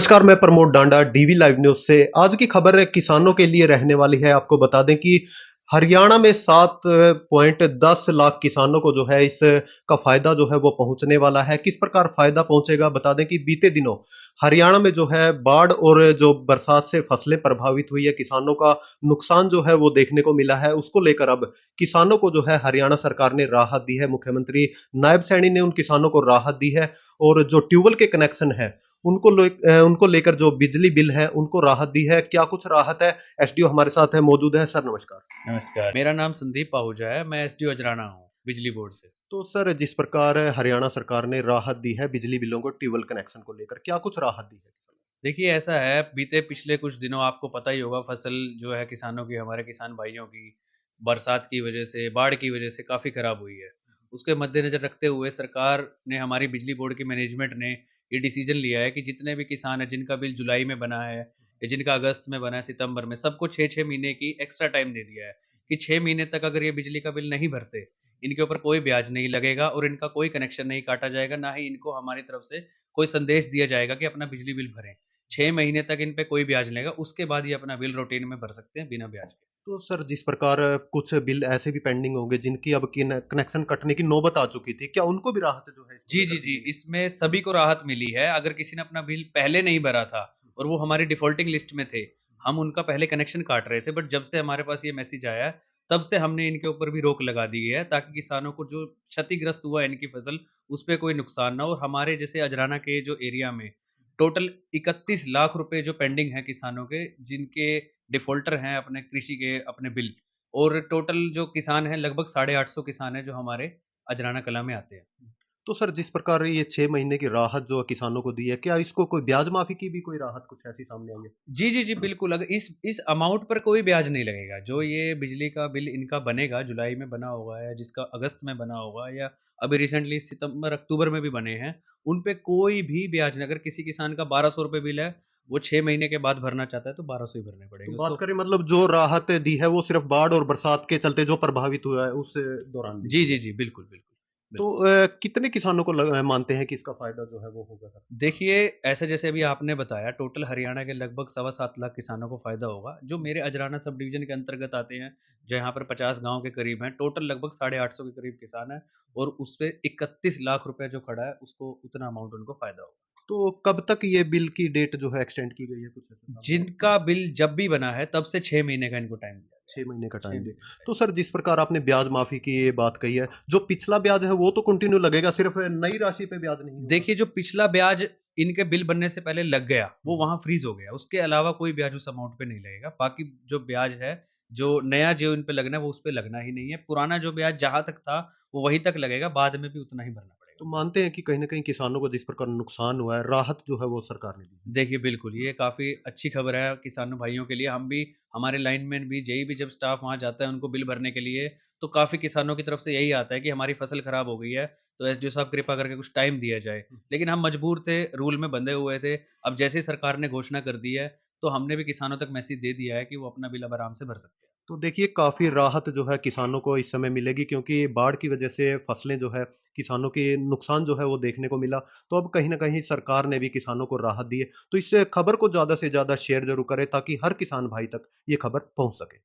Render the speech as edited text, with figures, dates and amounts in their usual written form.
नमस्कार, मैं प्रमोद डांडा DV live news से। आज की खबर है किसानों के लिए रहने वाली है। आपको बता दें कि हरियाणा में 7.10 लाख किसानों को जो है इसका फ़ायदा जो है वो पहुँचने वाला है। किस प्रकार फ़ायदा पहुँचेगा बता दें कि बीते दिनों हरियाणा में जो है बाढ़ और जो बरसात से फसलें प्रभावित हुई है, किसानों का नुकसान जो है वो देखने को मिला है। उसको लेकर अब किसानों को जो है हरियाणा सरकार ने राहत दी है। मुख्यमंत्री नायब सैनी ने उन किसानों को राहत दी है और जो ट्यूबवेल के कनेक्शन है उनको लेकर जो बिजली बिल है उनको राहत दी है। क्या कुछ राहत है? एसडीओ हमारे साथ है मौजूद है। सर नमस्कार। नमस्कार, मेरा नाम संदीप आहूजा है, मैं एसडीओ अजराना हूँ, बिजली बोर्ड से। तो सर जिस प्रकार हरियाणा सरकार ने राहत दी है बिजली बिलों को ट्यूबवेल कनेक्शन को लेकर, क्या कुछ राहत दी है? देखिए ऐसा है, बीते पिछले कुछ दिनों आपको पता ही होगा फसल जो है किसानों की, हमारे किसान भाइयों की, बरसात की वजह से, बाढ़ की वजह से काफ़ी खराब हुई है। उसके मद्देनज़र रखते हुए सरकार ने, हमारी बिजली बोर्ड की मैनेजमेंट ने ये डिसीज़न लिया है कि जितने भी किसान हैं, जिनका बिल जुलाई में बना है या जिनका अगस्त में बना है, सितंबर में, सबको 6-6 महीने की एक्स्ट्रा टाइम दे दिया है कि 6 महीने तक अगर ये बिजली का बिल नहीं भरते, इनके ऊपर कोई ब्याज नहीं लगेगा और इनका कोई कनेक्शन नहीं काटा जाएगा, ना ही इनको हमारी तरफ से कोई संदेश दिया जाएगा कि अपना बिजली बिल भरें। 6 महीने तक इन पे कोई ब्याज नहीं लगेगा, उसके बाद ये अपना बिल रूटीन में भर सकते हैं बिना ब्याज के। तो सर जिस प्रकार कुछ बिल ऐसे भी पेंडिंग होंगे जिनकी अब कनेक्शन कटने की नौबत आ चुकी थी, क्या उनको भी राहत जो है इसको जी, लेकर जी, दी जी, गई? इसमें सभी को राहत मिली है। अगर किसी ने अपना बिल पहले नहीं भरा था और वो हमारी डिफ़ॉल्टिंग लिस्ट में थे, हम उनका पहले कनेक्शन काट रहे थे, बट जब से हमारे पास ये मैसेज आया है, तब से हमने इनके ऊपर भी रोक लगा दी है, ताकि किसानों को जो क्षतिग्रस्त हुआ है इनकी फसल, उस पे कोई नुकसान ना हो। और हमारे जैसे अजराना के जो एरिया में टोटल 31 लाख रुपए जो पेंडिंग हैं किसानों के, जिनके डिफ़ॉल्टर हैं अपने कृषि के अपने बिल, और टोटल जो किसान हैं लगभग 850 किसान हैं जो हमारे अजराना कला में आते हैं। तो सर जिस प्रकार ये 6 महीने की राहत जो किसानों को दी है, क्या इसको कोई ब्याज माफ़ी की भी कोई राहत कुछ ऐसी सामने आई है? जी, जी, जी, बिल्कुल, अगर इस अमाउंट पर कोई ब्याज नहीं लगेगा। जो ये बिजली का बिल इनका बनेगा, जुलाई में बना होगा या जिसका अगस्त में बना होगा या अभी रिसेंटली सितंबर, अक्टूबर में भी बने हैं, उन पे कोई भी ब्याज नहीं। अगर किसी किसान का ₹1200 बिल है, वो 6 महीने के बाद भरना चाहता है, तो 1200 ही भरने तो पड़ेंगे बात उसको। करें मतलब जो राहत दी है वो सिर्फ़ बाढ़ और बरसात के चलते जो प्रभावित हुआ है उस दौरान दी जी, गई जी, है। जी, बिल्कुल, बिल्कुल, तो बिल्कुल। कितने किसानों को मानते हैं कि इसका फ़ायदा जो है वो होगा सर? देखिए, ऐसे जैसे अभी आपने बताया, टोटल हरियाणा के लगभग सवा 7 लाख किसानों को फ़ायदा होगा, जो मेरे अजराना सब डिवीज़न के अंतर्गत आते हैं, जहाँ पर 50 गाँव के करीब हैं। टोटल लगभग 850 के करीब किसान हैं और उसपे 31 लाख रुपए जो खड़ा है, उसको उतना अमाउंट उनको फ़ायदा होगा। तो कब तक ये बिल की डेट जो है एक्सटेंड की गई है? कुछ ऐसा सामने आया? जिनका बिल जब भी बना है, तब से 6 महीने का इनको टाइम दिया गया 6 है। महीने का 6 टाइम दिए। महीने का टाइम। तो सर जिस प्रकार आपने ब्याज माफ़ी की ये बात कही है, जो पिछला ब्याज है वो तो कंटिन्यू लगेगा, सिर्फ़ नई राशि पे ब्याज नहीं होगा? देखिए, जो पिछला ब्याज इनके बिल बनने से पहले लग गया, वो हुँ। वहाँ फ्रीज़ हो गया। उसके अलावा कोई ब्याज उस अमाउंट पे नहीं लगेगा। बाकी जो ब्याज है, जो नया जो इन पे लगना है, वो उस पे लगना ही नहीं है। पुराना जो ब्याज जहाँ तक था, वो वहीं तक लगेगा, बाद में भी उतना ही भरना पड़ेगा तो उनको। मानते हैं कि कहीं न कहीं किसानों को जिस प्रकार नुकसान हुआ है, राहत जो है वो सरकार ने दी है। देखिए, बिल्कुल, ये काफ़ी अच्छी खबर है किसानों भाइयों के लिए। हम भी, हमारे लाइनमैन भी, जेई भी जब स्टाफ वहाँ जाता है उनको बिल भरने के लिए, तो काफ़ी किसानों की तरफ से यही आता है कि हमारी फसल खराब हो गई है, तो एसडीओ साहब कृपा करके कुछ टाइम दिया जाए। हुँ। लेकिन हम मजबूर थे, रूल में बंधे हुए थे। अब जैसे ही सरकार ने घोषणा कर दी है, तो हमने भी किसानों तक मैसेज दे दिया है कि वो अपना बिल अब आराम से भर सकते हैं। तो देखिए काफ़ी राहत जो है किसानों को इस समय मिलेगी क्योंकि बाढ़ की वजह से फसलें जो है किसानों के नुकसान जो है वो देखने को मिला। तो अब कहीं न कहीं सरकार ने भी किसानों को राहत दी है। तो इस खबर को ज़्यादा से ज़्यादा शेयर ज़रूर करें ताकि हर किसान भाई तक ये खबर पहुँच सके।